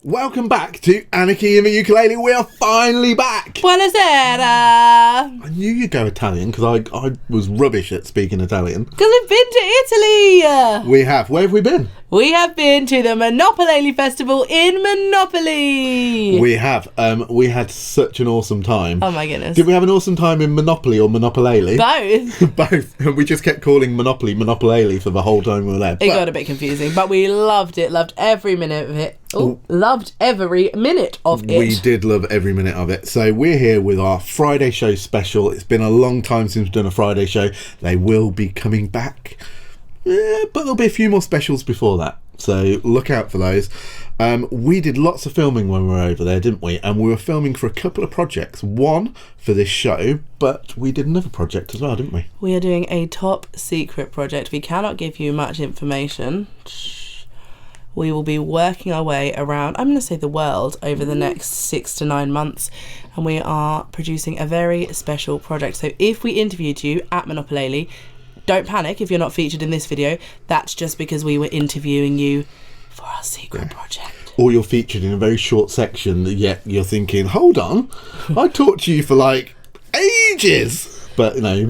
Welcome back to Anarchy in the Ukulele. We are finally back. Buonasera. I knew you'd go Italian because I was rubbish at speaking Italian. Because we've been to Italy. We have. Where have we been? We have been to the Monopolele festival in Monopoli. We have. We had such an awesome time. Oh my goodness. Did we have an awesome time in Monopoly or Monopolele? Both. Both. We just kept calling Monopoly Monopolele for the whole time we were there. It got a bit confusing, but we loved it. Loved every minute of it. Loved every minute of it. We did love every minute of it. So we're here with our Friday show special. It's been a long time since we've done a Friday show. They will be coming back. But there'll be a few more specials before that. So look out for those. We did lots of filming when we were over there, didn't we? And we were filming for a couple of projects. One for this show, but we did another project as well, didn't we? We are doing a top secret project. We cannot give you much information. We will be working our way around, I'm going to say the world, over the next 6 to 9 months. And we are producing a very special project. So if we interviewed you at Monopolele, don't panic if you're not featured in this video. That's just because we were interviewing you for our secret project. Or you're featured in a very short section, yet you're thinking, hold on, I talked to you for like ages. But you know,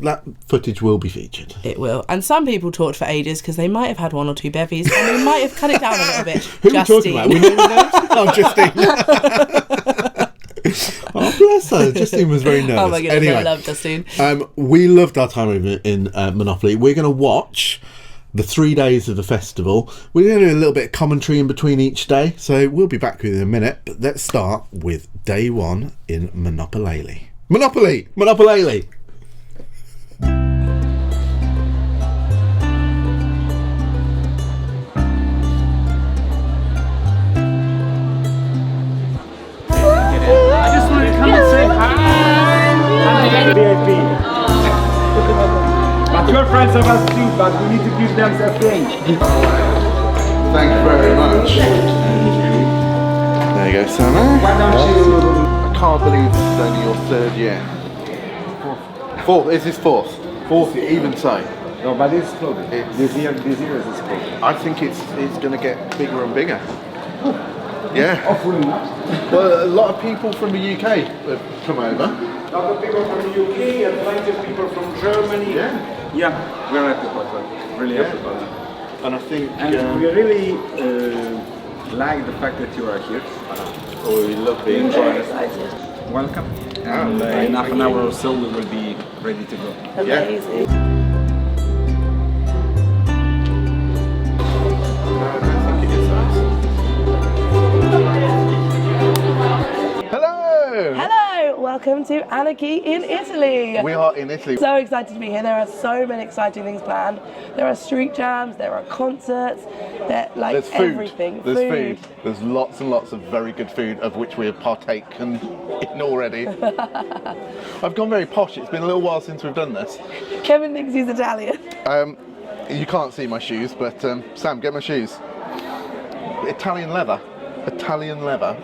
that footage will be featured. It will. And some people talked for ages because they might have had 1 or 2 bevies and we might have cut it down a little bit. Who are we talking about? We know names? Oh, Justine. Oh, bless her. Justine was very nervous. Oh my goodness, anyway, I love Justine. We loved our time in Monopoly. We're going to watch the 3 days of the festival. We're going to do a little bit of commentary in between each day. So we'll be back with you in a minute. But let's start with day 1 in Monopolele. Monopoly! Monopolele! I just want to come and say hi. VIP. But your friends have us too, but we need to give them something. Thank you very much. There you go, Santa. Why don't you... I can't believe this is only your 3rd year. Fourth. Is this 4th? 4th, even so. No, but it's closing. This year is closing. I think it's going to get bigger and bigger. Yeah. Hopefully not. Well, a lot of people from the UK have come over. A lot of people from the UK and plenty of people from Germany. Yeah. Yeah, we're happy about that. Really happy about that. And I think... And we really like the fact that you are here. Oh, we love being Enjoy. Welcome. And in half an hour or so we will be ready to go. Amazing. Hello! Hello, welcome to Anarchy in Italy. We are in Italy. So excited to be here. There are so many exciting things planned. There are street jams, there are concerts, There's food. everything. There's food. There's lots and lots of very good food, of which we have partaken in already. I've gone very posh. It's been a little while since we've done this. Kevin thinks he's Italian. You can't see my shoes, but Sam, get my shoes. Italian leather. Italian leather.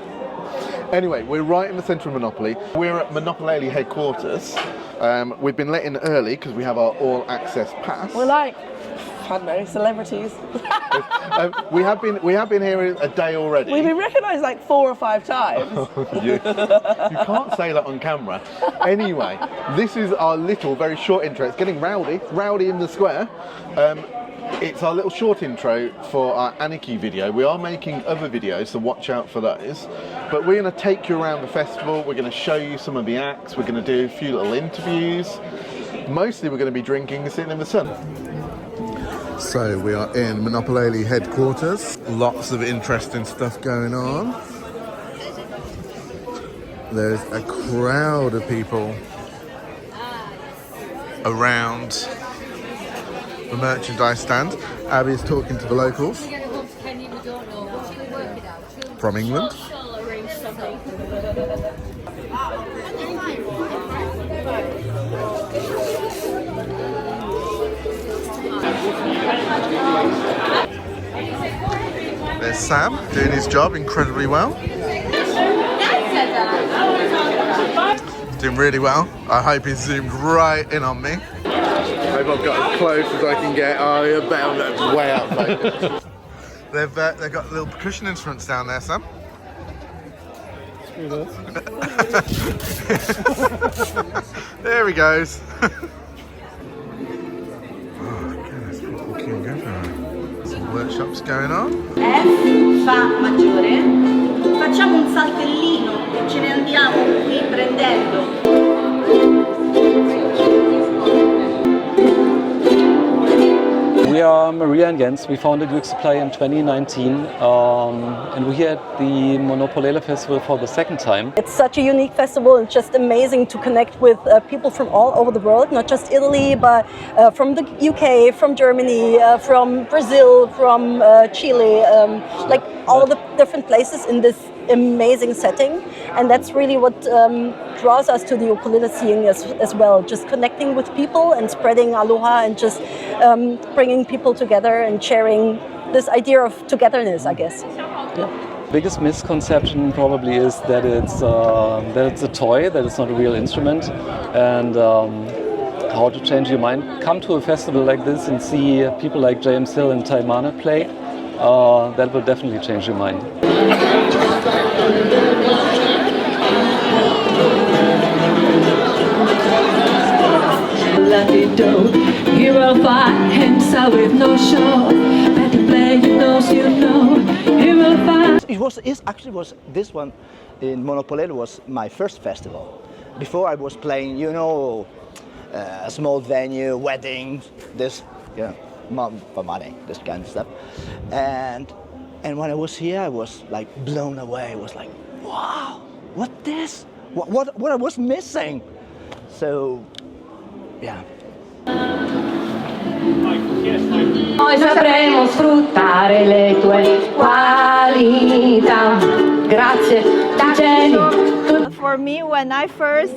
Anyway, we're right in the centre of Monopoly. We're at Monopolele headquarters. We've been let in early because we have our all-access pass. We're like, I don't know, celebrities. We have been here a day already. We've been recognised like 4 or 5 times. you can't say that on camera. Anyway, this is our little, very short intro. It's getting rowdy in the square. It's our little short intro for our Anarchy video. We are making other videos, so watch out for those. But we're going to take you around the festival. We're going to show you some of the acts. We're going to do a few little interviews. Mostly we're going to be drinking and sitting in the sun. So we are in Monopolele headquarters. Lots of interesting stuff going on. There's a crowd of people around the merchandise stand. Abby's talking to the locals from England. There's Sam doing his job incredibly well. Doing really well. I hope he's zoomed right in on me. I hope I've got as close as I can get. Oh, you're way out focus. They've got little percussion instruments down there, Sam. Screw this. There he goes. Oh, goodness, people queuing everywhere. Some workshops going on. F fa maggiore, facciamo un saltellino e ce ne andiamo qui prendendo. We are Maria and Jens. We founded Ukulele in 2019 and we're here at the Monopolele festival for the second time. It's such a unique festival and just amazing to connect with people from all over the world, not just Italy, but from the UK, from Germany, from Brazil, from Chile, like all the different places in this amazing setting. And that's really what draws us to the ukulele scene as well, just connecting with people and spreading aloha and just bringing people together and sharing this idea of togetherness, I guess. Yeah. Biggest misconception probably is that it's a toy, that it's not a real instrument, and how to change your mind. Come to a festival like this and see people like James Hill and P.Man play. That will definitely change your mind. He will find himself with no show. Better play those you know. He will find. This one in Monopolele was my first festival. Before I was playing, a small venue, weddings, this, for money, this kind of stuff. And when I was here, I was like blown away. I was like, wow, what this? What I was missing? So, yeah. Noi sapremo sfruttare le tue qualità. Grazie, Jenny. For me, when I first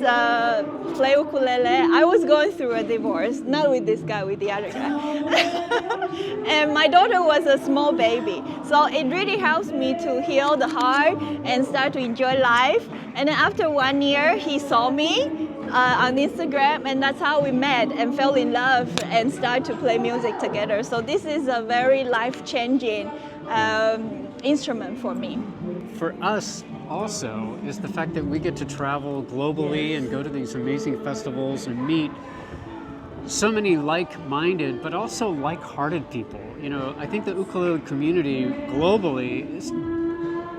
play ukulele, I was going through a divorce, not with this guy, with the other guy. And my daughter was a small baby, so it really helps me to heal the heart and start to enjoy life. And then after 1 year, he saw me on Instagram, and that's how we met and fell in love and started to play music together. So this is a very life-changing instrument for me. For us also is the fact that we get to travel globally and go to these amazing festivals and meet so many like-minded but also like-hearted people. I think the ukulele community globally is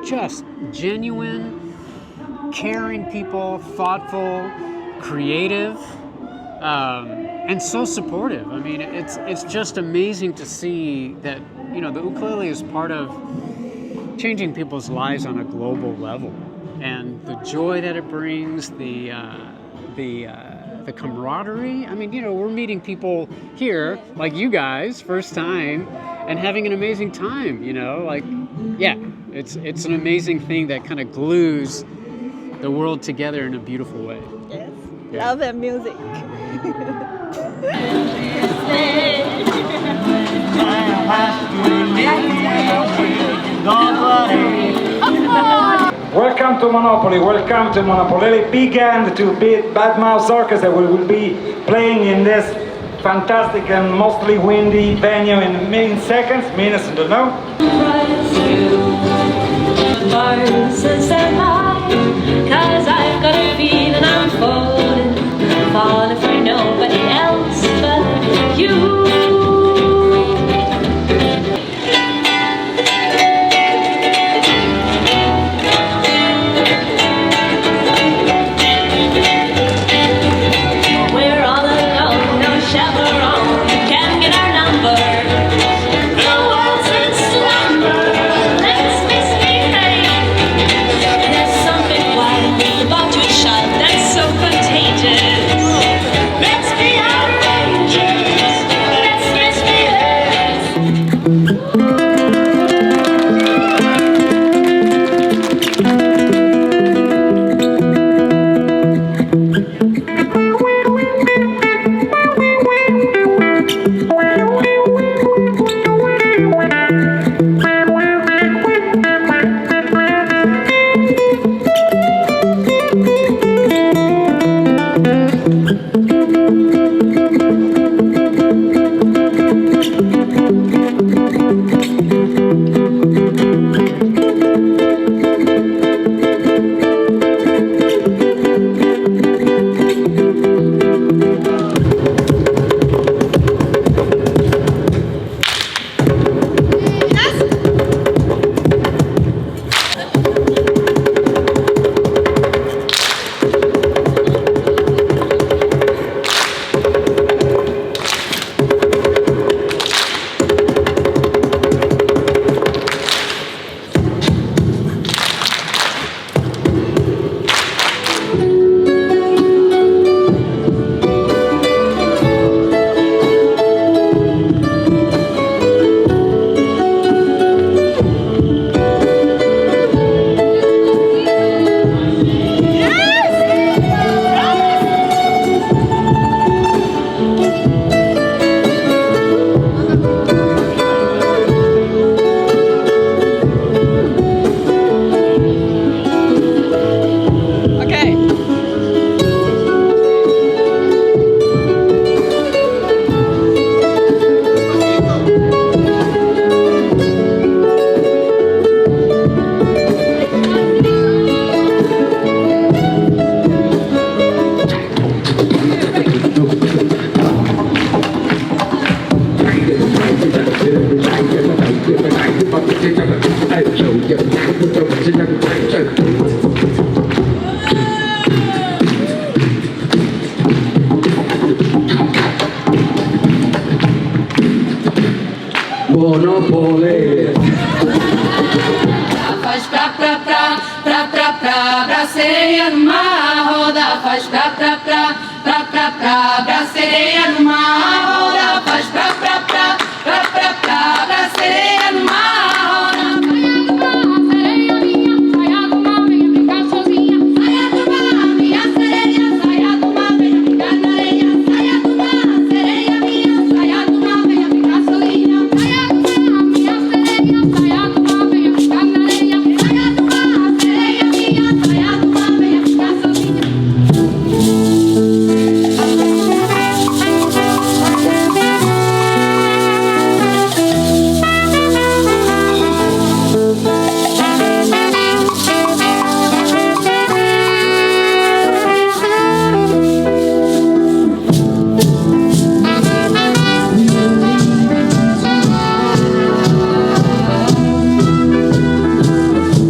just genuine, caring people, thoughtful, creative, and so supportive. I mean, it's just amazing to see that the ukulele is part of changing people's lives on a global level, and the joy that it brings, the camaraderie. I mean, we're meeting people here like you guys, first time, and having an amazing time. It's an amazing thing that kind of glues the world together in a beautiful way. Yes, love and music. Welcome to Monopoly, welcome to Monopolele. Big hand to Bad Mouse Orchestra that will be playing in this fantastic and mostly windy venue in minutes, I don't know. Cause I've got a feeling I'm falling for nobody else but you. We're all alone, no chaperone, can't get our number. The world's in slumber, let's misbehave. Monopolele. Faz pra sereia numa roda, faz pra sereia numa roda, faz pra sereia numa roda. Saia do mar, venha brincar sozinha. Saia do mar, minha sereia, saia do mar, venha brincar na areia. Saia do mar, sereia minha, saia do mar, venha brincar sozinha. Saia do mar, minha sereia, saia do mar, venha brincar na areia. Saia do mar, sereia minha, saia do mar, venha brincar sozinha.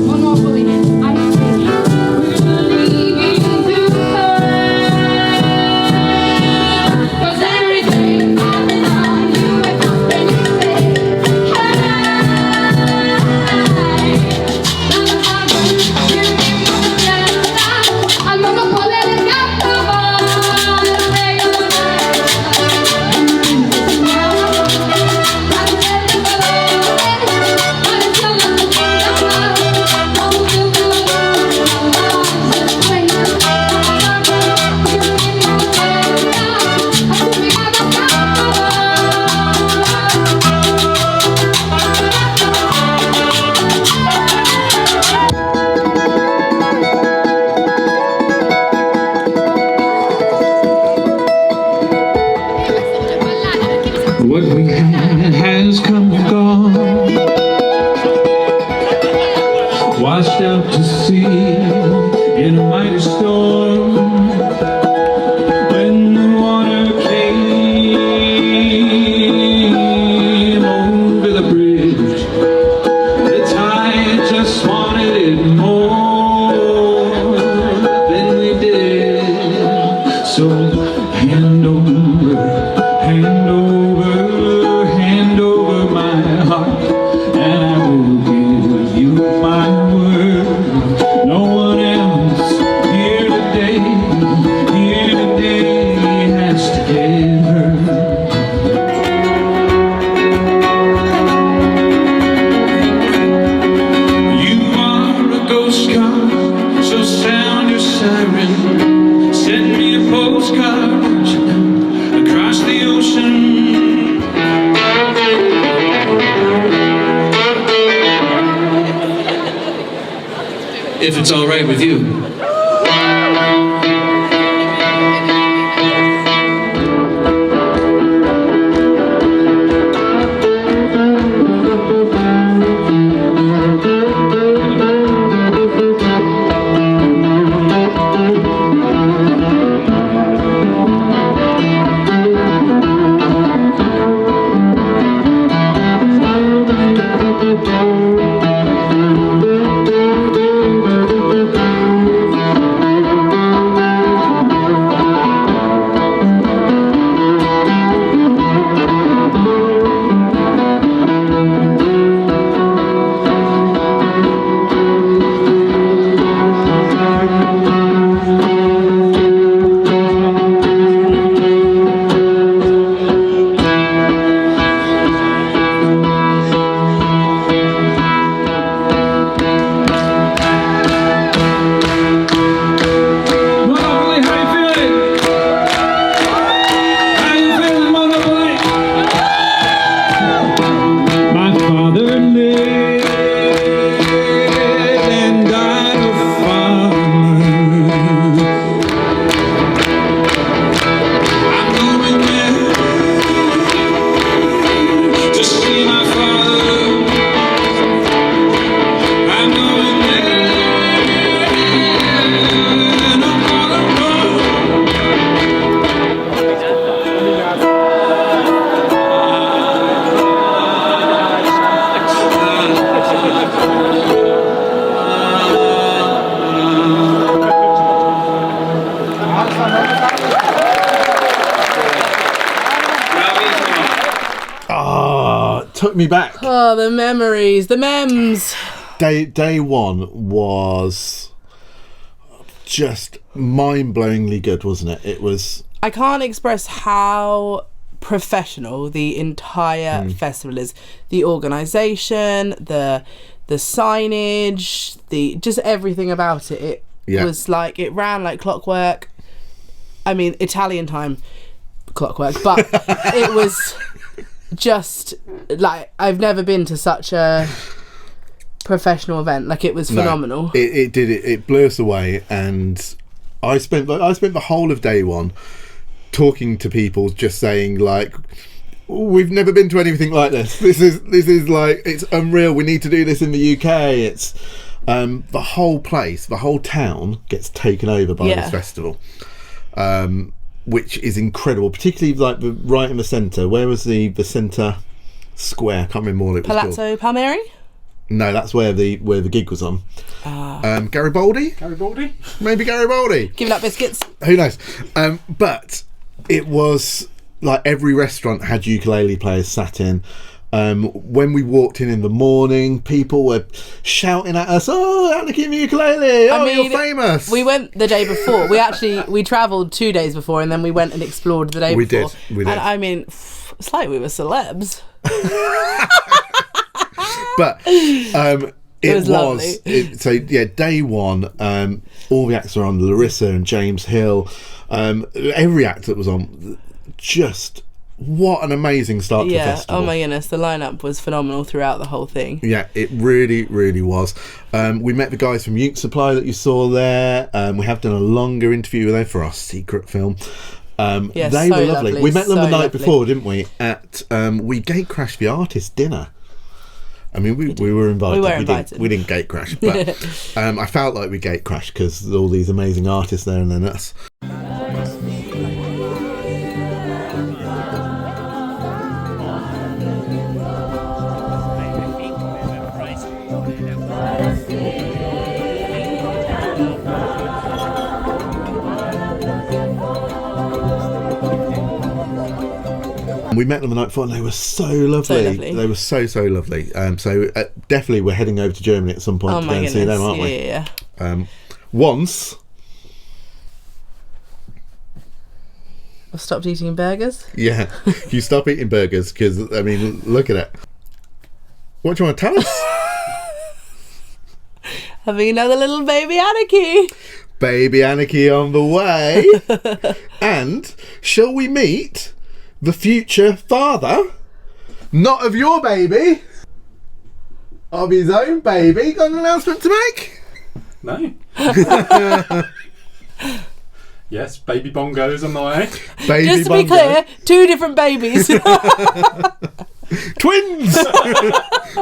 Monopoli, I say, cause everything happens on you and something you say. Al Monopolele cantava le What we had has come and gone, washed out to sea in a mighty storm. When the water came over the bridge, the tide just wanted it more than we did. So hand over, hand over, hand over my heart, and I will give you my word. No one else here today has to get hurt. You are a ghost car, so sound your siren. Send me a postcard across the ocean. If it's all right with you. me back. Oh, the memories, the memes. Day one was just mind-blowingly good, wasn't it? It was. I can't express how professional the entire festival is. The organisation, the signage, just everything about it. It was like, it ran like clockwork. I mean, Italian time clockwork, but it was just like, I've never been to such a professional event. Like, it was phenomenal. No, it blew us away, and I spent the whole of day one talking to people, just saying like, we've never been to anything like this. This is like, it's unreal. We need to do this in the UK. It's the whole place, the whole town gets taken over by this festival, which is incredible. Particularly like right in the centre. Where was the centre square? I can't remember what it was called. Palazzo Palmieri? No, that's where the gig was on. Garibaldi? Maybe Garibaldi. Giving up biscuits. Who knows? But it was like every restaurant had ukulele players sat in. When we walked in the morning, people were shouting at us, "Oh, Anarchy and the Ukulele! Oh, you're famous!" We went the day before. We travelled 2 days before, and then we went and explored the day before. We did. And I mean, it's like we were celebs. But it was lovely. So yeah, day one, all the acts are on. Larissa and James Hill, every act that was on, just what an amazing start to the festival. Oh my goodness, the lineup was phenomenal throughout the whole thing. Yeah, it really, really was. We met the guys from Uke Supply that you saw there. We have done a longer interview with them for our secret film. They were lovely. We met them the night before, didn't we? At we gate crashed the artist dinner. I mean, we were invited. We didn't gate crash, but I felt like we gate crashed because there's all these amazing artists there, and then us. We met them the night before, and they were so lovely. They were so lovely. So definitely we're heading over to Germany at some point to go and see them, aren't we? Yeah. Once I've stopped eating burgers. Yeah, you stop eating burgers because, I mean, look at it. What do you want to tell us? Having another little baby Anarchy. Baby Anarchy on the way. And shall we meet the future father? Not of your baby, of his own baby. Got an announcement to make? No. Yes, baby bongos on the way. Baby Just to be clear, 2 different babies. Twins!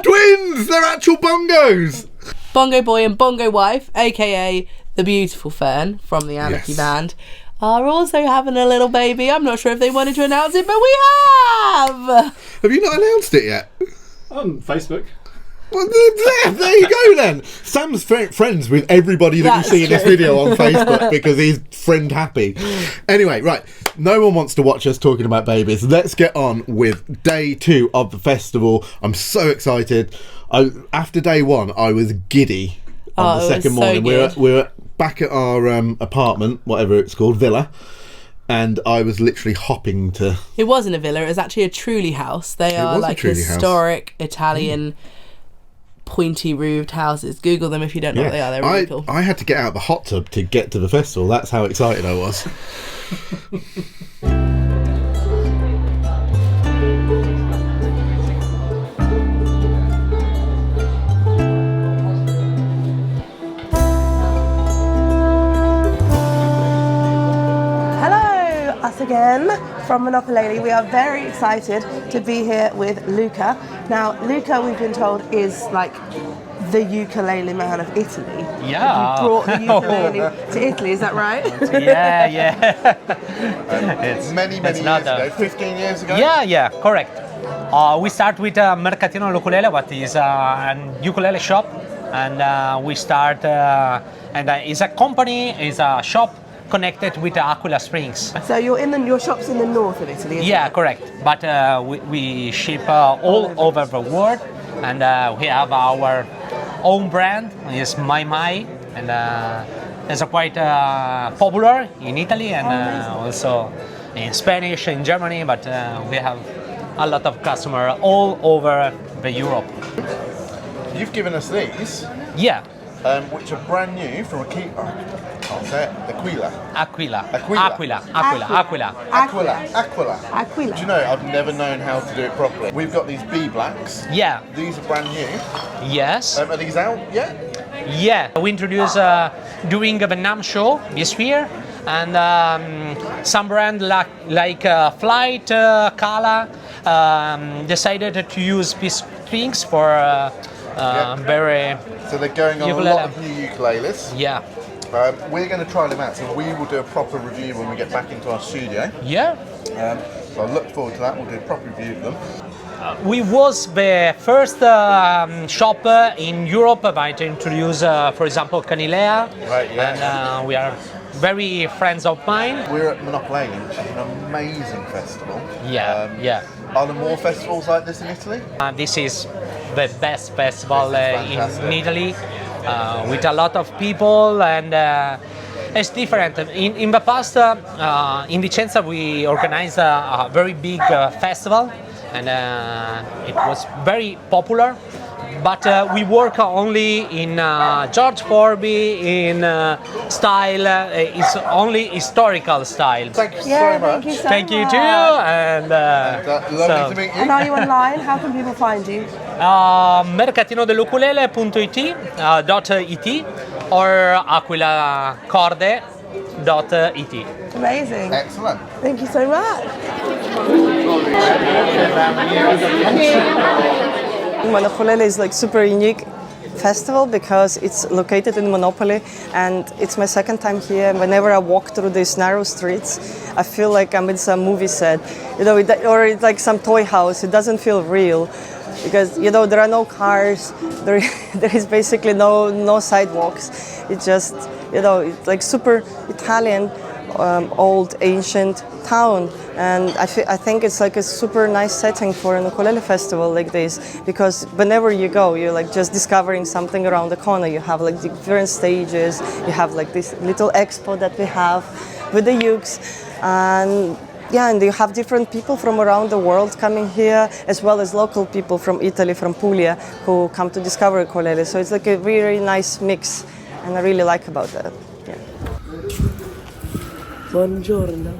Twins! They're actual bongos! Bongo Boy and Bongo Wife, aka the beautiful Fern from the Anarchy band, are also having a little baby. I'm not sure if they wanted to announce it, but we have! Have you not announced it yet? On Facebook. Well, there you go then. Sam's friends with everybody that you see in this video on Facebook because he's friend happy. Anyway, right. No one wants to watch us talking about babies. Let's get on with day 2 of the festival. I'm so excited. After day 1, I was giddy on the second morning. We were back at our apartment, whatever it's called, villa. And I was literally hopping to... It wasn't a villa. It was actually a Truly house. They are like historic Italian... pointy roofed houses. Google them if you don't know what they are. They're really cool. I had to get out of the hot tub to get to the festival. That's how excited I was. Hello, us again from Monopolele. We are very excited to be here with Luca. Now, Luca, we've been told, is like the ukulele man of Italy. Yeah. You brought the ukulele to Italy, is that right? Yeah. Many years ago, 15 years ago? Yeah, correct. We start with Mercatino Ukulele, what is a ukulele shop. And we start, and it's a company, it's a shop connected with Aquila Springs. So your shop's in the north of Italy, isn't Yeah, it? correct. But we ship all over the world, and we have our own brand. It's My, and it's quite popular in Italy and also in Spanish in Germany. But we have a lot of customers all over the Europe. You've given us these. Yeah. Which are brand new from I'll say it, Aquila. Aquila. Do you know, I've never known how to do it properly. We've got these B blacks. Yeah. These are brand new. Yes. Are these out yet? Yeah. We introduced during the NAMM show this year, and some brand like Flight, Kala, decided to use these strings for very. So they're going on ukulele. a lot of new ukuleles. Yeah. We're going to try them out, so we will do a proper review when we get back into our studio. Yeah. So I look forward to that. We'll do a proper review of them. We was the first shop in Europe to introduce, for example, Canilea. Right, yeah. And we are very friends of mine. We're at Monopolele, which is an amazing festival. Yeah. Are there more festivals like this in Italy? This is the best festival in Italy, with a lot of people, and it's different. In the past, in Vicenza, we organized a very big festival, and it was very popular. But we work only in George Forby in style. It's only historical style. Thank you so much. Thank you too. And lovely to meet you. And are you online? How can people find you? mercatinodellukulele.it or aquilacorde.it. Amazing. Excellent. Thank you so much. Monopolele is like super unique festival because it's located in Monopoli, and it's my second time here. And whenever I walk through these narrow streets, I feel like I'm in some movie set, or it's like some toy house. It doesn't feel real because there are no cars. There is basically no sidewalks. It's just it's like super Italian, old ancient town. And I think it's like a super nice setting for an ukulele festival like this, because whenever you go, you're like just discovering something around the corner. You have like different stages. You have like this little expo that we have with the ukes, and you have different people from around the world coming here, as well as local people from Italy, from Puglia, who come to discover ukulele. So it's like a very nice mix, and I really like about that. Yeah. Buongiorno.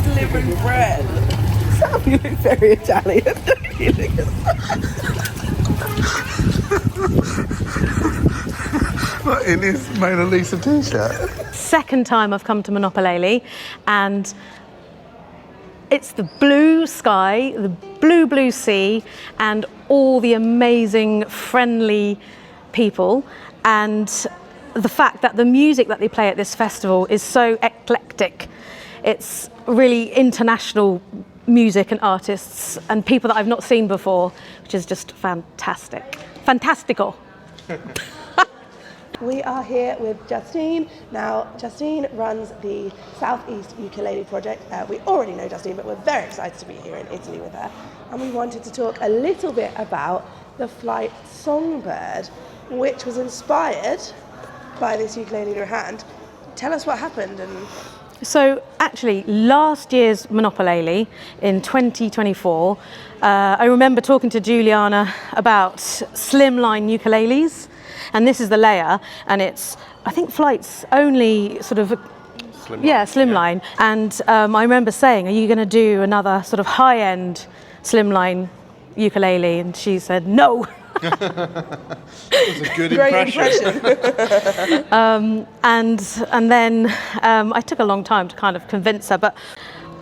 Delivering bread. So you look very Italian. In his Mona Lisa t-shirt. Second time I've come to Monopolele, and it's the blue sky, the blue sea, and all the amazing, friendly people, and the fact that the music that they play at this festival is so eclectic. It's really international music and artists and people that I've not seen before, which is just fantastic. Fantastico. We are here with Justine. Now, Justine runs the Southeast Ukulele Project. We already know Justine, but we're very excited to be here in Italy with her. And we wanted to talk a little bit about the Flight Songbird, which was inspired by this ukulele in your hand. Tell us what happened. So actually, last year's Monopolele in 2024, I remember talking to Juliana about slimline ukuleles, and this is the layer, and it's, I think Flight's only sort of, slimline. And I remember saying, are you going to do another sort of high-end slimline ukulele? And she said, no. That was a good impression. And then I took a long time to kind of convince her, but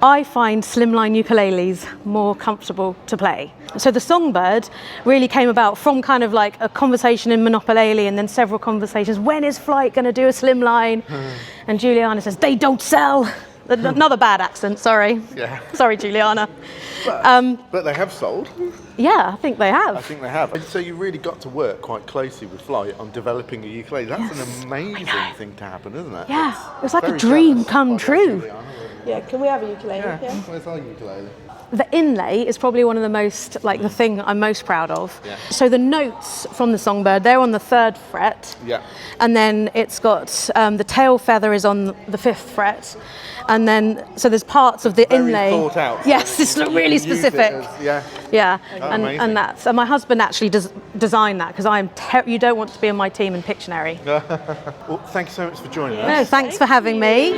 I find slimline ukuleles more comfortable to play. So the Songbird really came about from kind of like a conversation in Monopolele, and then several conversations. When is Flight going to do a slimline? And Juliana says, they don't sell. Another bad accent, sorry. Yeah. Sorry, Juliana. But they have sold. Yeah, I think they have. I think they have. And so you really got to work quite closely with Flight on developing a ukulele. That's an amazing thing to happen, isn't it? Yeah, it was like a dream come true. Yeah, can we have a ukulele? Yeah. Where's our ukulele? The inlay is probably one of the most, like the thing I'm most proud of. Yeah. So the notes from the songbird, they're on the 3rd fret. Yeah. And then it's got, the tail feather is on the 5th fret. And then, so there's parts of the Very inlay. thought out. Yes, it's really Use it specific. as- yeah. Yeah, amazing. and that's, and my husband actually designed that because you don't want to be on my team in Pictionary. Well, thank you so much for joining us. No, thanks for having me.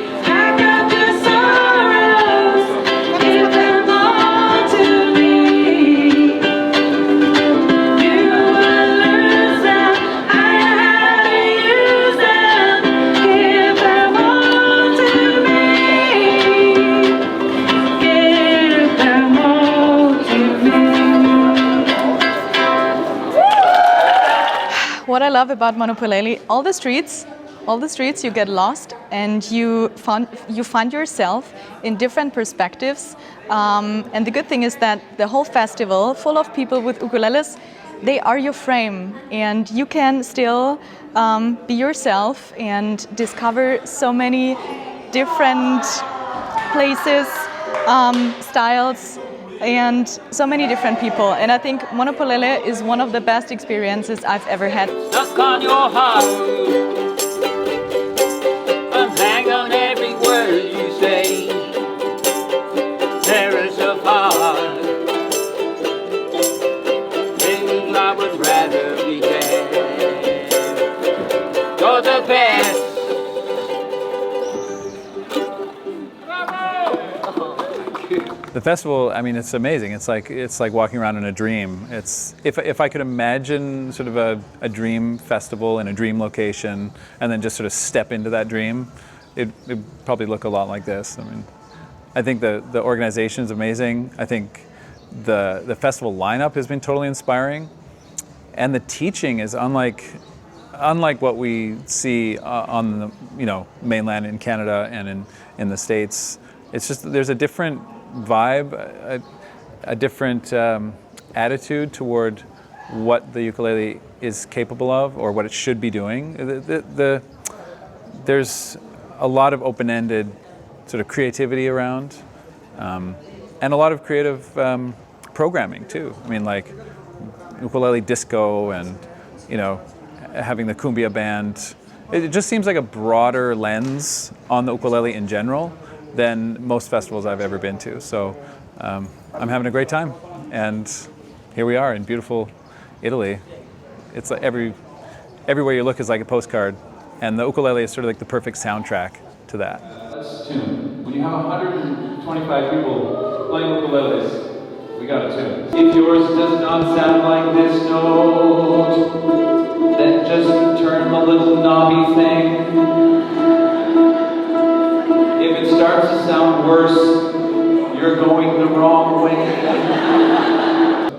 What I love about Monopolele, all the streets you get lost and you find yourself in different perspectives. And the good thing is that the whole festival, full of people with ukuleles, they are your frame, and you can still be yourself and discover so many different places, styles, and so many different people. And I think Monopolele is one of the best experiences I've ever had. Stuck on your heart, I'm hang on every word you say. There is a part, things I would rather be dead. You're the best. The festival, I mean, it's amazing. It's like walking around in a dream. It's if I could imagine sort of a dream festival in a dream location, and then just sort of step into that dream, it'd probably look a lot like this. I mean, I think the organization is amazing. I think the festival lineup has been totally inspiring, and the teaching is unlike what we see on the mainland in Canada and in the States. It's just there's a different vibe, a different attitude toward what the ukulele is capable of or what it should be doing. There's a lot of open-ended sort of creativity around, and a lot of creative programming too. I mean, like ukulele disco and having the cumbia band. It just seems like a broader lens on the ukulele in general than most festivals I've ever been to. So I'm having a great time. And here we are in beautiful Italy. It's like everywhere you look is like a postcard. And the ukulele is sort of like the perfect soundtrack to that. Let's tune. When you have 125 people playing ukuleles, we got a tune. If yours does not sound like this note, then just turn the little knobby thing. If it starts to sound worse, you're going the wrong way.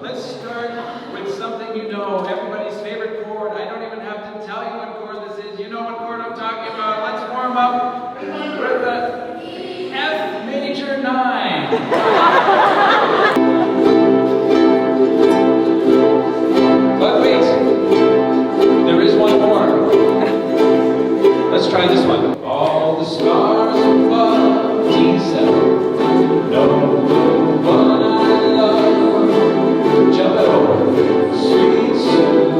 Let's start with something you know, everybody's favorite chord. I don't even have to tell you what chord this is. You know what chord I'm talking about. Let's warm up with the F major 9. But wait, there is one more. Let's try this one. All the stars above D7. No one I love. Jump it over. Sweet soon.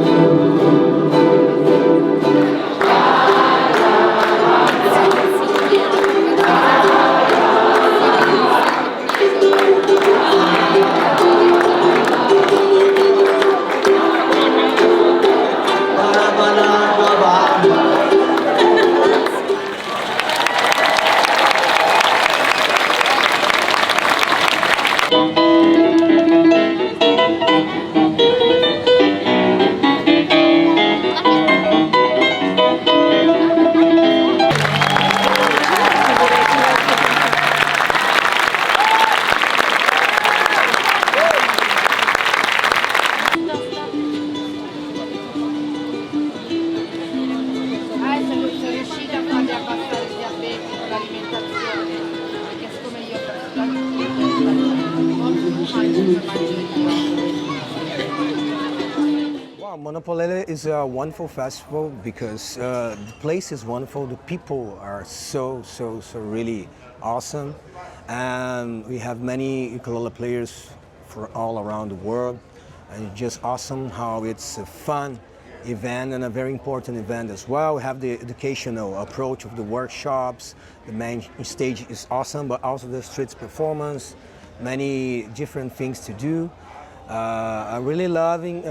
Wow, Monopolele is a wonderful festival because the place is wonderful. The people are so really awesome, and we have many ukulele players for all around the world. And it's just awesome how it's a fun event and a very important event as well. We have the educational approach of the workshops. The main stage is awesome, but also the streets performance, many different things to do. I'm really loving,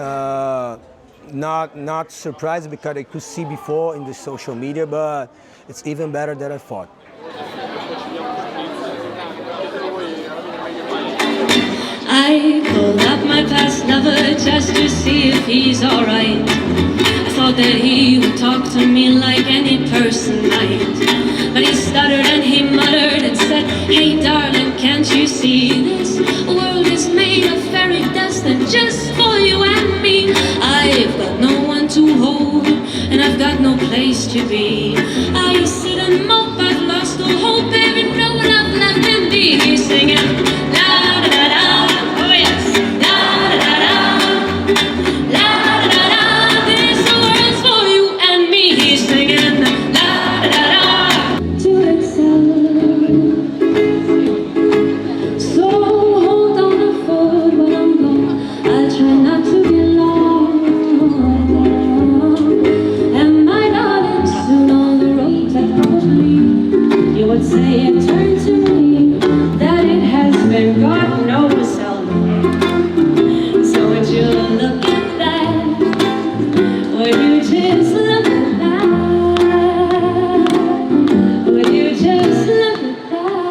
not surprised because I could see before in the social media, but it's even better than I thought. I called up my past lover just to see if he's alright. I thought that he would talk to me like any person might, but he stuttered and he muttered and said, "Hey darling, can't you see this world is made of fairy dust and just for you and me? I've got no one to hold and I've got no place to be. I sit and mope, I've lost all hope, baby, no love left in me." He's singing la da da da, oh yes, la da da da, la da da da. This world's for you and me. He's singing la da da da. To excel, so hold on the fort when I'm gone. I'll try not to be long. And my darling, soon on the road that probably you would say it turned to me that it has been God knows how long. So would you look at that? Would you just look at that? Would you just look at that?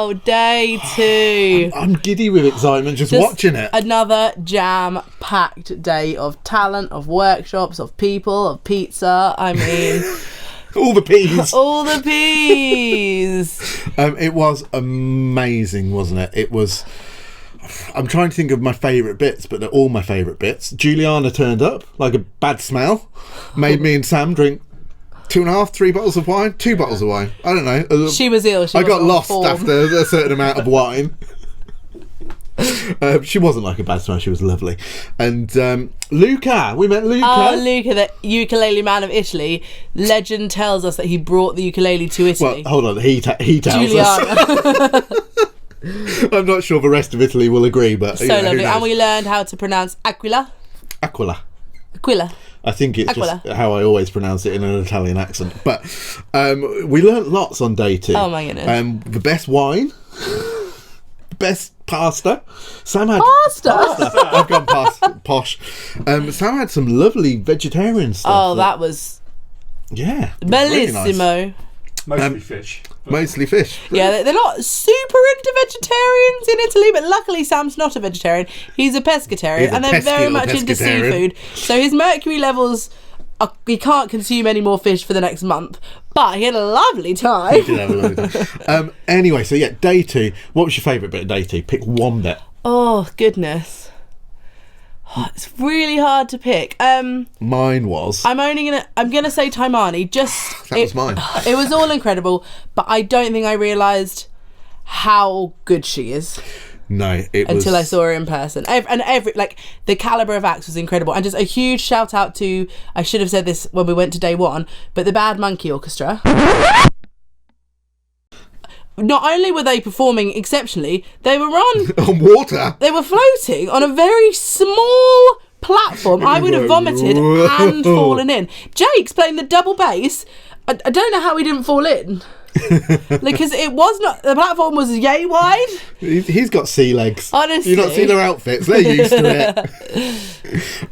Wow, day 2. I'm giddy with excitement just watching it. Another jam-packed day of talent, of workshops, of people, of pizza. I mean... all the peas. All the peas. It was amazing, wasn't it? It was... I'm trying to think of my favourite bits, but they're all my favourite bits. Juliana turned up like a bad smell. Made me and Sam drink 2.5, 3 bottles of wine. 2 bottles of wine. I don't know. She was ill. I got lost after a certain amount of wine. She wasn't like a bad smell. She was lovely. And Luca, we met Luca. Oh, Luca, the ukulele man of Italy. Legend tells us that he brought the ukulele to Italy. Well, hold on. He tells Juliana. us. I'm not sure the rest of Italy will agree, but So lovely. And we learned how to pronounce Aquila. Aquila. Aquila. I think it's Aquila. just how I always pronounce it in an Italian accent. But we learnt lots on day 2. Oh my goodness. The best wine. Best pasta. Sam had pasta. I've gone past posh. Sam had some lovely vegetarian stuff. Oh, that was bellissimo. Really nice. Mostly fish. Mostly fish. Yeah, they're not super into vegetarians in Italy, but luckily Sam's not a vegetarian. He's a pescatarian, and they're very much into seafood. So his mercury levels, he can't consume any more fish for the next month. But he had a lovely time. He did have a lovely time. Anyway, so yeah, day 2. What was your favourite bit of day 2? Pick one bit. Oh, goodness. Oh, it's really hard to pick. Mine was. I'm gonna say Taimani. That was mine. It was all incredible, but I don't think I realised how good she is. No, it was... Until I saw her in person. The calibre of acts was incredible. And just a huge shout out to, I should have said this when we went to day 1, but the Bad Monkey Orchestra. Not only were they performing exceptionally, they were on water. They were floating on a very small platform. I would have vomited and fallen in. Jake's playing the double bass. I don't know how he didn't fall in. Because it was not, the platform was yay wide. He's got sea legs. Honestly. You not see their outfits, they're used to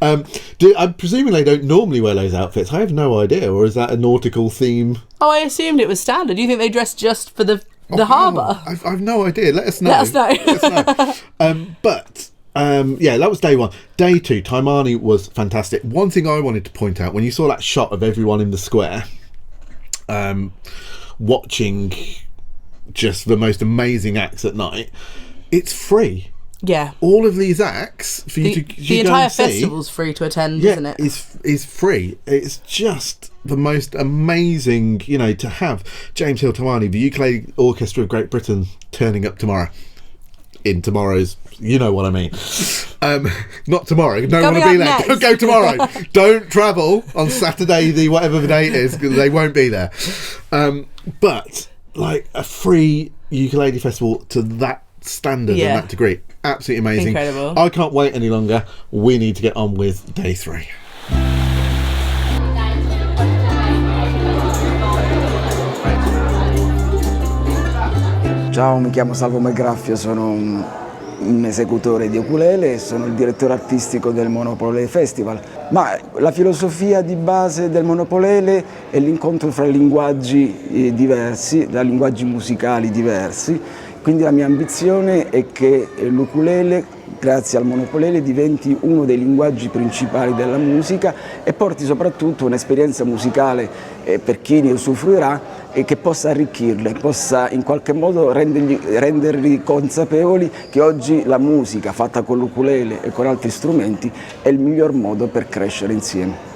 it. I'm presuming they don't normally wear those outfits. I have no idea. Or is that a nautical theme? Oh, I assumed it was standard. Do you think they dressed just for the harbour? I've no idea. Let us know. Let us know. Yeah, that was day 1. Day 2, Taimani was fantastic. One thing I wanted to point out, when you saw that shot of everyone in the square, watching just the most amazing acts at night, it's free. Yeah. All of these acts for you to the entire festival's free to attend, isn't it? is free. It's just the most amazing, to have James Hill Taimani, the Ukulele Orchestra of Great Britain, turning up tomorrow. In tomorrow's, you know what I mean. Not tomorrow. Don't want to be there. Don't go tomorrow. Don't travel on Saturday, whatever the date is, because they won't be there. But like a free ukulele festival to that standard and that degree, absolutely amazing. Incredible. I can't wait any longer. We need to get on with day 3. Ciao, mi chiamo Salvo Malgraffio, sono un esecutore di ukulele e sono il direttore artistico del Monopolele Festival. Ma la filosofia di base del Monopolele è l'incontro fra linguaggi diversi, da linguaggi musicali diversi, quindi la mia ambizione è che l'ukulele, grazie al Monopolele, diventi uno dei linguaggi principali della musica e porti soprattutto un'esperienza musicale per chi ne usufruirà e che possa arricchirle, possa in qualche modo renderli consapevoli che oggi la musica fatta con l'ukulele e con altri strumenti è il miglior modo per crescere insieme.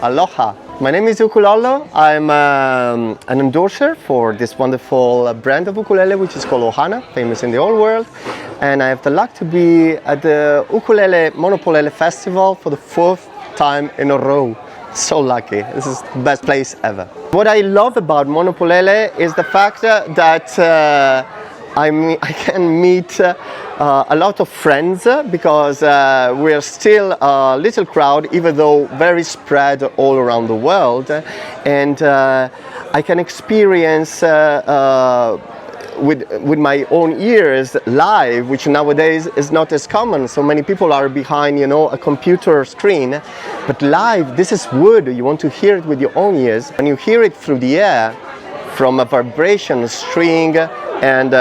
Aloha. My name is Ukulele. I'm an endorser for this wonderful brand of ukulele, which is called Ohana, famous in the whole world. And I have the luck to be at the Ukulele Monopolele Festival for the 4th time in a row. So lucky. This is the best place ever. What I love about Monopolele is the fact that I can meet a lot of friends because we're still a little crowd, even though very spread all around the world, and I can experience with my own ears live, which nowadays is not as common. So many people are behind, you know, a computer screen, but live, this is wood. You want to hear it with your own ears, and you hear it through the air, from a vibration, a string, and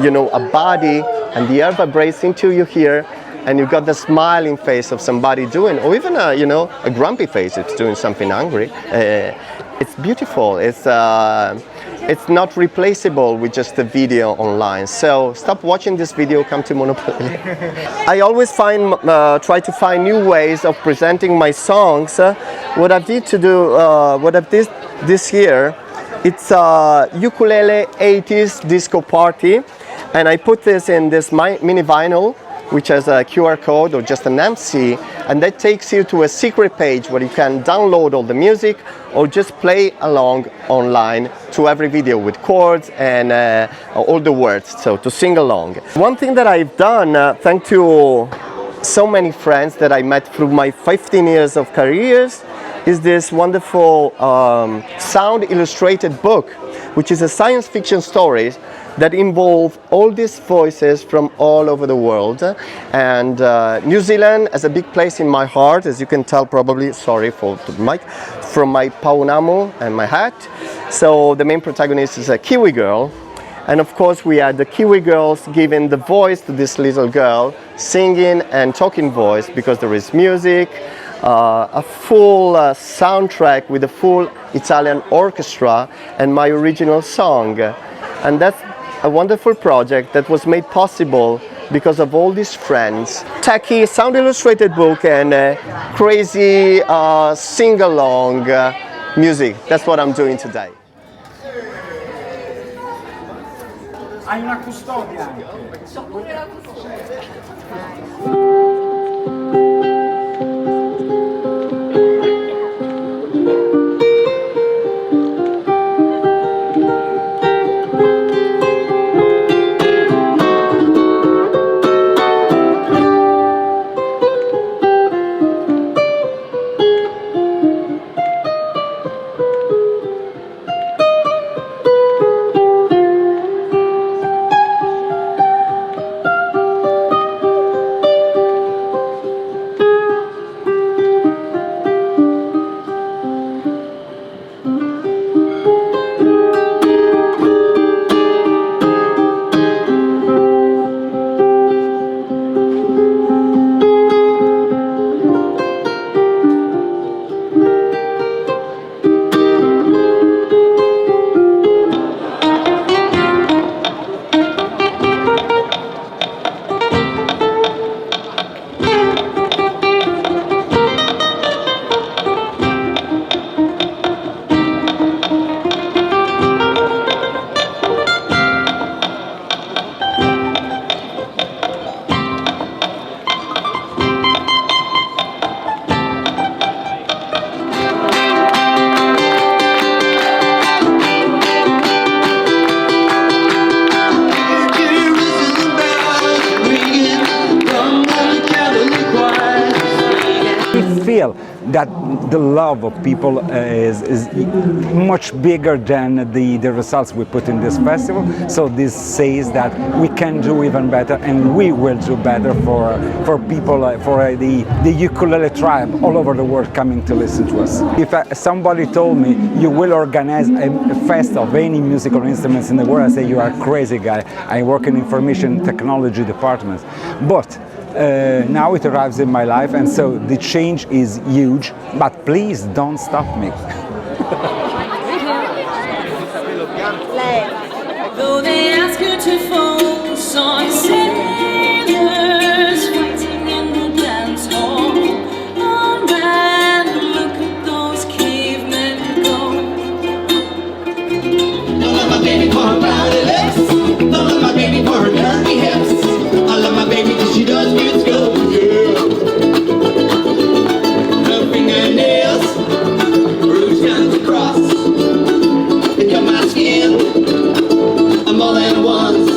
you know, a body, and the air vibrates into your ear, and you got the smiling face of somebody doing, or even a, you know, a grumpy face if it's doing something angry. It's beautiful. It's not replaceable with just a video online. So stop watching this video, come to Monopoli. I always try to find new ways of presenting my songs. What I've did this year, it's a ukulele 80s disco party, and I put this in this mini vinyl, which has a QR code or just an MC, and that takes you to a secret page where you can download all the music or just play along online to every video with chords and all the words, so to sing along. One thing that I've done, thanks to so many friends that I met through my 15 years of careers, is this wonderful sound illustrated book, which is a science fiction story that involve all these voices from all over the world. And New Zealand has a big place in my heart, as you can tell probably, sorry for the mic, from my paunamu and my hat. So the main protagonist is a Kiwi girl. And of course we had the Kiwi girls giving the voice to this little girl, singing and talking voice, because there is music, a full soundtrack with a full Italian orchestra and my original song. And that's a wonderful project that was made possible because of all these friends. Tacky sound illustrated book and crazy sing-along music. That's what I'm doing today. Hai una custodia anche. Feel that the love of people is much bigger than the results we put in this festival. So this says that we can do even better, and we will do better for people, for the ukulele tribe all over the world coming to listen to us. If somebody told me you will organize a fest of any musical instruments in the world, I say you are a crazy guy. I work in information technology department, but now it arrives in my life, and so the change is huge, but please don't stop me. Though they ask you to focus on sailors fighting in the dance hall, oh man, look at those cavemen go. I love my baby for her rowdy lips, I love my baby for her curvy hips, I love my baby because she does musical, yeah. Her fingernails bruised hands across, they cut my skin more than once.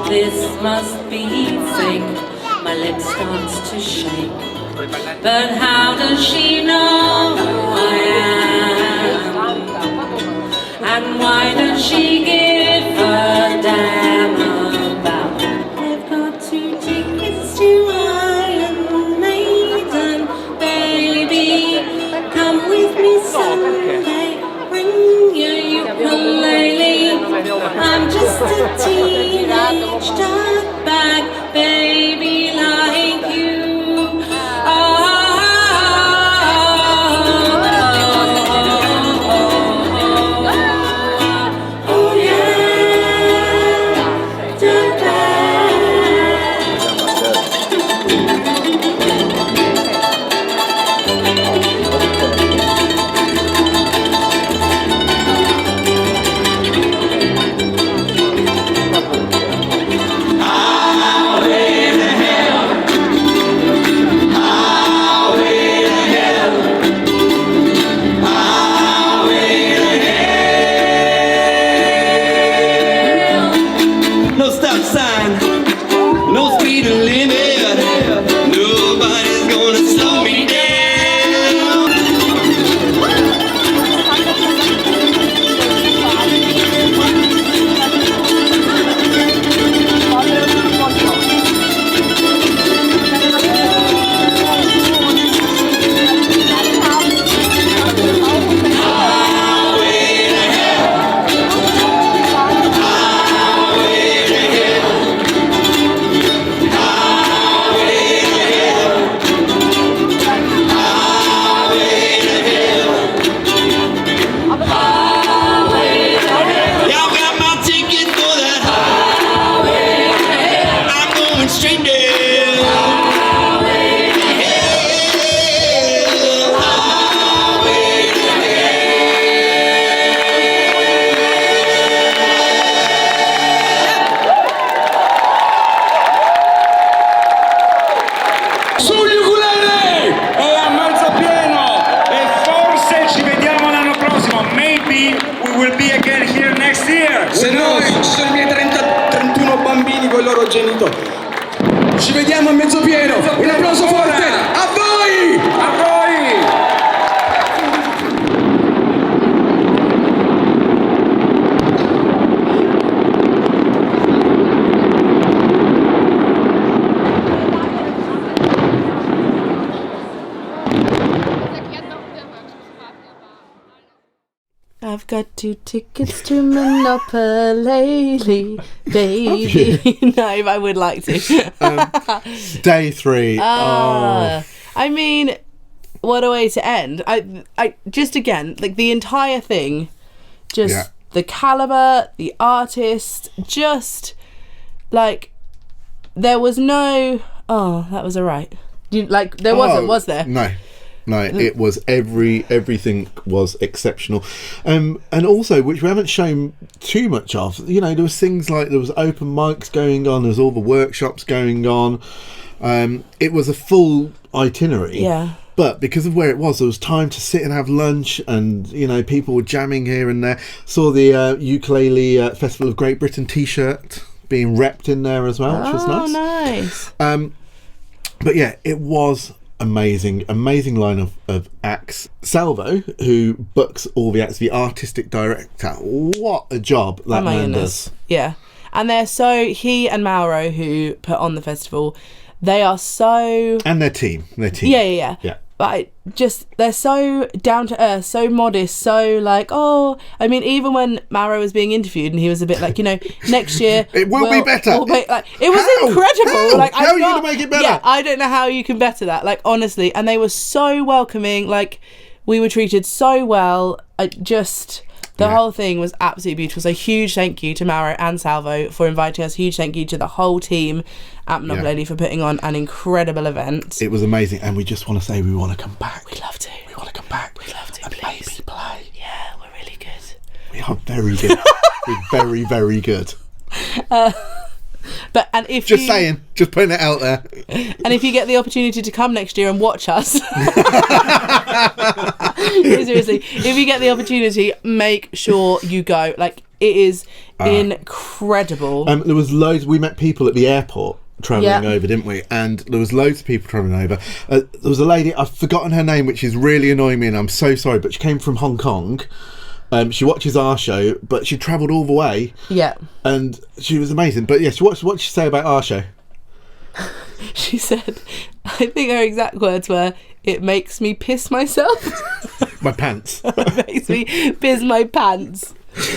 this must be fake. My lip starts to shake. But how does she know who I am? And why does she give a damn about? I've got 2 tickets to Iron Maiden, baby. Come with me someday. Bring your ukulele. I'm just a teenage dirtbag, baby, like you. No stop sign, no speed limit. Nobody's gonna slow me down. Y'all got my ticket for that highway. I'm going straight down. Sugli ukulele! È a mezzo pieno e forse ci vediamo l'anno prossimo. Maybe we will be again here next year. Se no, ci sono i miei 31 bambini con i loro genitori. Ci vediamo a mezzo pieno. Un applauso forte a voi! A voi! I've got 2 tickets to Monopolele, baby. No, I would like to. Day 3. I mean, what a way to end. I just again, like the entire thing, just the caliber, the artist, just like there was no. Oh, that was alright. Like there wasn't, was there? No, it was everything was exceptional, and also which we haven't shown too much of. You know, there was things like there was open mics going on, there was all the workshops going on. It was a full itinerary. Yeah. But because of where it was, there was time to sit and have lunch, and you know, people were jamming here and there. Saw the Ukulele Festival of Great Britain T-shirt being repped in there as well, which was nice. Nice. But yeah, it was amazing line of acts. Salvo, who books all the acts, the artistic director, what a job that man does. Yeah, and they're so, he and Mauro, who put on the festival, they are so, and their team yeah but they're so down to earth, so modest, so like, oh, I mean, even when Mauro was being interviewed and he was a bit like, you know, next year it will be better. It was incredible. How are you gonna make it better? Yeah, I don't know how you can better that, like, honestly. And they were so welcoming, like we were treated so well. The whole thing was absolutely beautiful. So huge thank you to Mauro and Salvo for inviting us. Huge thank you to the whole team at Monopolele for putting on an incredible event. It was amazing, and we just want to say we want to come back. We'd love to. We want to come back. We'd love to, and please. maybe play. Yeah, we're really good. We are very good. We're very, very good. But and if just saying, just putting it out there. And if you get the opportunity to come next year and watch us, seriously, if you get the opportunity, make sure you go. Like, It is incredible. There was loads. We met people at the airport travelling Yeah. over, didn't we? And there was loads of people travelling over. There was a lady, I've forgotten her name, which is really annoying me, and I'm so sorry, but she came from Hong Kong. She watches our show, but she travelled all the way. Yeah. And she was amazing. But yes, what did she say about our show? She said, I think her exact words were, "It makes me piss myself." My pants. It makes me piss my pants.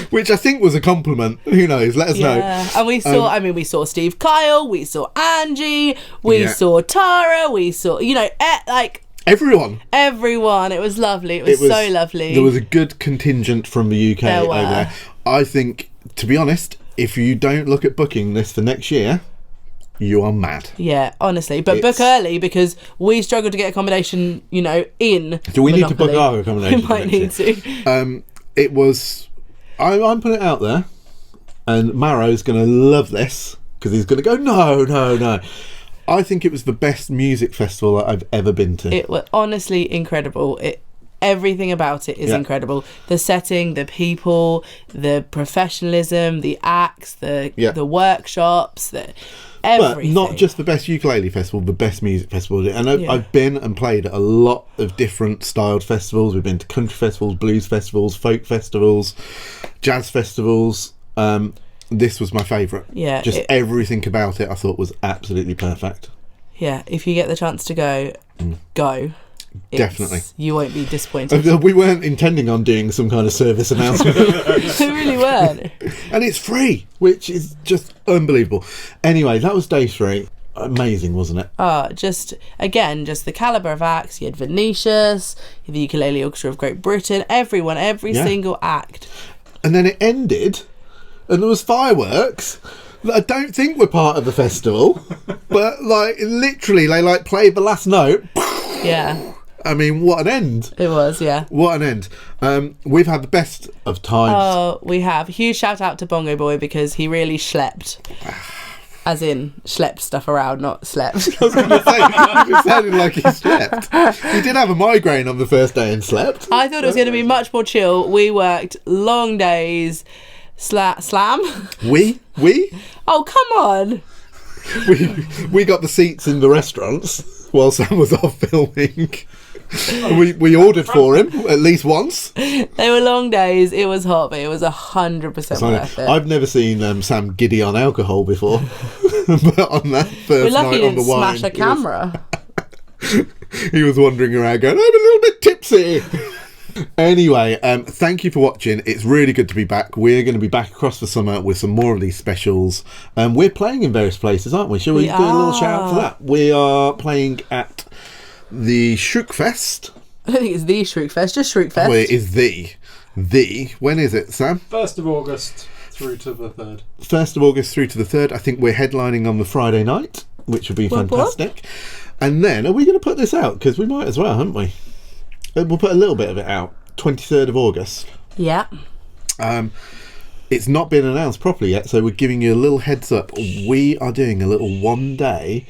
Which I think was a compliment. Who knows? Let us know. And we saw, we saw Steve Kyle, we saw Angie, we saw Tara, we saw, everyone. It was lovely. It was so lovely. There was a good contingent from the UK There over were. there. I think, to be honest, if you don't look at booking this for next year, you are mad. Yeah, honestly. But book early because we struggled to get accommodation, in Do we need to book Monopoly. our accommodation? We might need to. It was. I'm putting it out there, and Mauro's going to love this because he's going to go, no. I think it was the best music festival that I've ever been to. It was honestly incredible. Everything about it is incredible. The setting, the people, the professionalism, the acts, the workshops, everything. But not just the best ukulele festival, the best music festival. And I've been and played at a lot of different styled festivals. We've been to country festivals, blues festivals, folk festivals, jazz festivals. This was my favourite. Yeah, just everything about it I thought was absolutely perfect. Yeah, if you get the chance to go, go. Definitely. You won't be disappointed. We weren't intending on doing some kind of service announcement. We really weren't. And it's free, which is just unbelievable. Anyway, that was day 3. Amazing, wasn't it? Just the calibre of acts. You had Venetius, you had the Ukulele Orchestra of Great Britain, everyone, every single act. And then it ended, and there was fireworks that I don't think were part of the festival, but literally they played the last note. Yeah. I mean, what an end. It was, yeah. What an end. We've had the best of times. Oh, we have. Huge shout out to Bongo Boy because he really schlepped. As in, schlepped stuff around, not slept. I was going to say, it sounded like he slept. He did have a migraine on the first day and slept. I thought it was going to be much more chill. We worked long days. Slam? We? Oh, come on. We got the seats in the restaurants while Sam was off filming. We ordered for him at least once. They were long days. It was hot, but it was 100% worth it. I've never seen Sam giddy on alcohol before, but on that first night on the wine, smash a camera. He was wandering around going, "I'm a little bit tipsy." Anyway, thank you for watching. It's really good to be back. We're going to be back across the summer with some more of these specials. We're playing in various places, aren't we? Shall we do a little shout out for that? We are playing at the Shrookfest. I don't think it's the Shrookfest, just Shrookfest. Well, it is the. When is it, Sam? 1st of August through to the 3rd. 1st of August through to the 3rd. I think we're headlining on the Friday night, which would be fantastic. And then, are we going to put this out? Because we might as well, haven't we? We'll put a little bit of it out. 23rd of August. Yeah. It's not been announced properly yet, so we're giving you a little heads up. We are doing a little one-day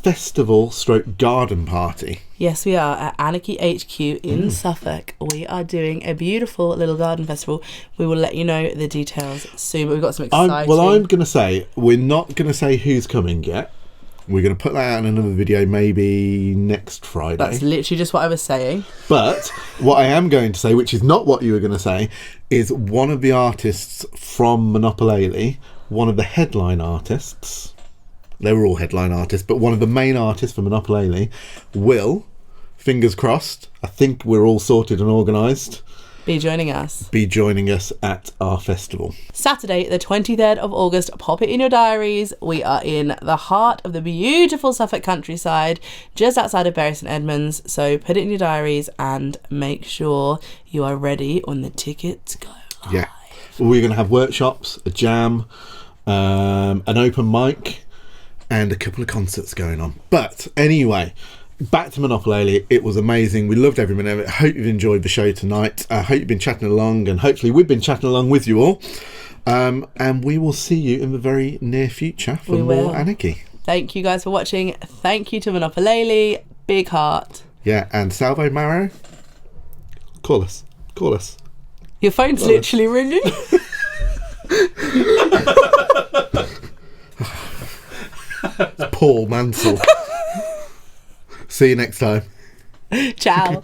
festival / garden party. Yes, we are at Anarchy HQ in Suffolk. We are doing a beautiful little garden festival. We will let you know the details soon, but we've got some exciting... I'm going to say, we're not going to say who's coming yet. We're going to put that out in another video maybe next Friday. That's literally just what I was saying. But what I am going to say, which is not what you were going to say, is one of the artists from Monopolele, one of the headline artists, they were all headline artists, but one of the main artists from Monopolele will, fingers crossed, I think we're all sorted and organised, Be joining us at our festival. Saturday, the 23rd of August. Pop it in your diaries. We are in the heart of the beautiful Suffolk countryside, just outside of Bury St Edmunds. So put it in your diaries and make sure you are ready when the tickets go live. Yeah. We're going to have workshops, a jam, an open mic, and a couple of concerts going on. But anyway... back to Monopolele. It was amazing. We loved every minute of it. I hope you've enjoyed the show tonight. I hope you've been chatting along, and hopefully we've been chatting along with you all. And we will see you in the very near future for more Anarchy. Thank you guys for watching. Thank you to Monopolele. Big heart. Yeah, and Salvo, Mauro, call us. Your phone's literally ringing. Paul Mansell. See you next time. Ciao.